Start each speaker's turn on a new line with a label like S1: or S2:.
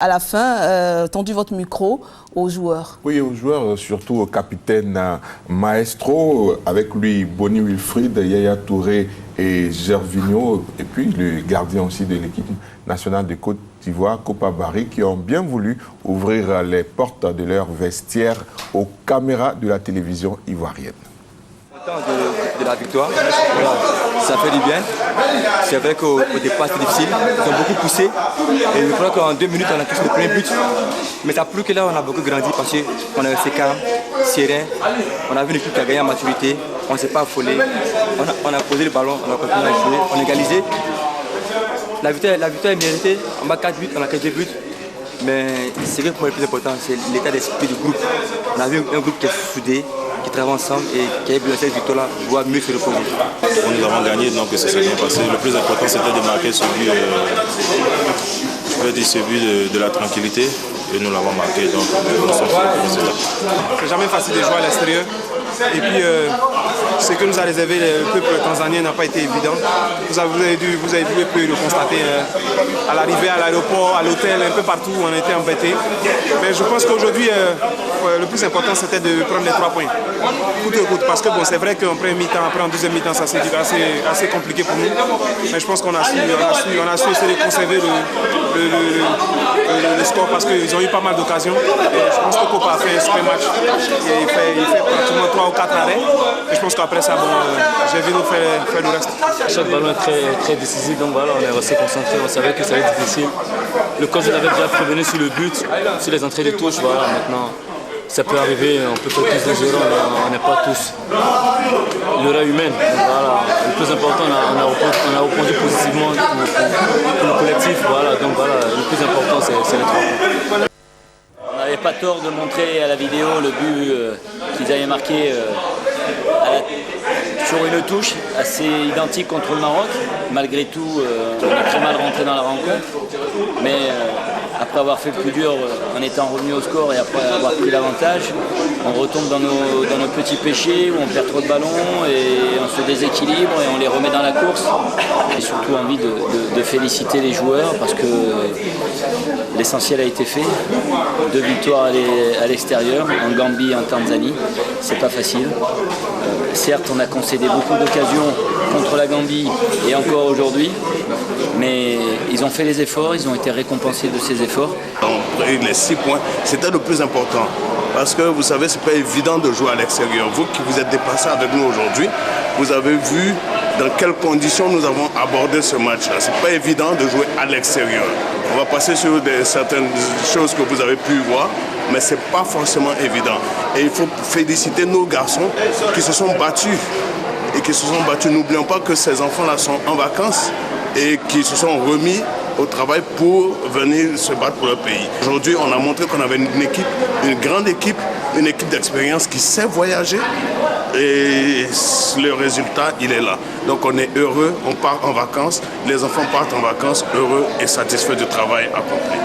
S1: À la fin, tendu votre micro aux joueurs.
S2: Oui, aux joueurs, surtout au capitaine Maestro, avec lui Boni Wilfried, Yaya Touré et Gervinho, et puis le gardien aussi de l'équipe nationale de Côte d'Ivoire, Kopa Barry, qui ont bien voulu ouvrir les portes de leur vestiaire aux caméras de la télévision ivoirienne.
S3: De la victoire, voilà, ça fait du bien. C'est vrai qu'au départ c'était difficile, ils ont beaucoup poussé et je crois qu'en 2 minutes on a touché le premier but. Mais ça prouve que là on a beaucoup grandi parce qu'on est resté calme, serein, on a vu une équipe qui a gagné en maturité, on ne s'est pas affolé, on a posé le ballon, on a continué à jouer, on a égalisé. La victoire est méritée, on bat 4 buts, on a 4 buts. Mais c'est que pour le plus important, c'est l'état d'esprit du groupe. On a vu un groupe qui est soudé, qui travaille ensemble et qui a besoin de cette victoire-là doit mieux se reposer.
S4: Nous avons gagné, donc ça s'est bien passé. Le plus important, c'était de marquer ce but, de la tranquillité. Et nous l'avons marqué, donc nous sommes fiers du résultat.
S5: C'est jamais facile de jouer à l'extérieur. Et puis, ce que nous a réservé le peuple tanzanien n'a pas été évident. Vous avez pu le constater à l'arrivée, à l'aéroport, à l'hôtel, un peu partout où on était embêtés. Mais je pense qu'aujourd'hui, le plus important, c'était de prendre les 3 points. Coûte que coûte. Parce que bon, c'est vrai qu'en premier mi-temps, après en deuxième mi-temps, ça s'est assez compliqué pour nous. Mais je pense qu'on a su essayer de conserver le score parce qu'ils ont eu pas mal d'occasions. Je pense que Kopa a fait un super match. Il fait pratiquement 3 ou 4 arrêts. Et je pense qu'après ça, j'ai vu nous faire le reste.
S6: Chaque ballon est très décisif, donc voilà, on est resté concentré, on savait que ça allait être difficile. Le coach avait déjà prévenu sur le but, sur les entrées de touche, voilà, maintenant ça peut arriver, on peut faire tous des erreurs, on n'est pas tous l'erreur humaine. Donc voilà, le plus important, on a répondu positivement pour le collectif, voilà, donc voilà, le plus important c'est les 3 points.
S7: On n'avait pas tort de montrer à la vidéo le but qu'ils avaient marqué sur une touche assez identique contre le Maroc. Malgré tout, on est très mal rentré dans la rencontre. Mais après avoir fait le plus dur en étant revenu au score et après avoir pris l'avantage, on retombe dans nos petits péchés où on perd trop de ballons et on se déséquilibre et on les remet dans la course. J'ai surtout envie de féliciter les joueurs parce que l'essentiel a été fait. 2 victoires à l'extérieur, en Gambie et en Tanzanie, c'est pas facile. Certes, on a concédé beaucoup d'occasions contre la Gambie et encore aujourd'hui, mais ils ont fait les efforts, ils ont été récompensés de ces efforts.
S8: Les 6 points, c'était le plus important. Parce que vous savez, c'est pas évident de jouer à l'extérieur. Vous qui vous êtes déplacés avec nous aujourd'hui, vous avez vu dans quelles conditions nous avons abordé ce match-là. C'est pas évident de jouer à l'extérieur. On va passer sur certaines choses que vous avez pu voir, mais c'est pas forcément évident. Et il faut féliciter nos garçons qui se sont battus. N'oublions pas que ces enfants-là sont en vacances et qui se sont remis au travail pour venir se battre pour leur pays. Aujourd'hui, on a montré qu'on avait une équipe, une grande équipe, une équipe d'expérience qui sait voyager et le résultat, il est là. Donc on est heureux, on part en vacances, les enfants partent en vacances heureux et satisfaits du travail accompli.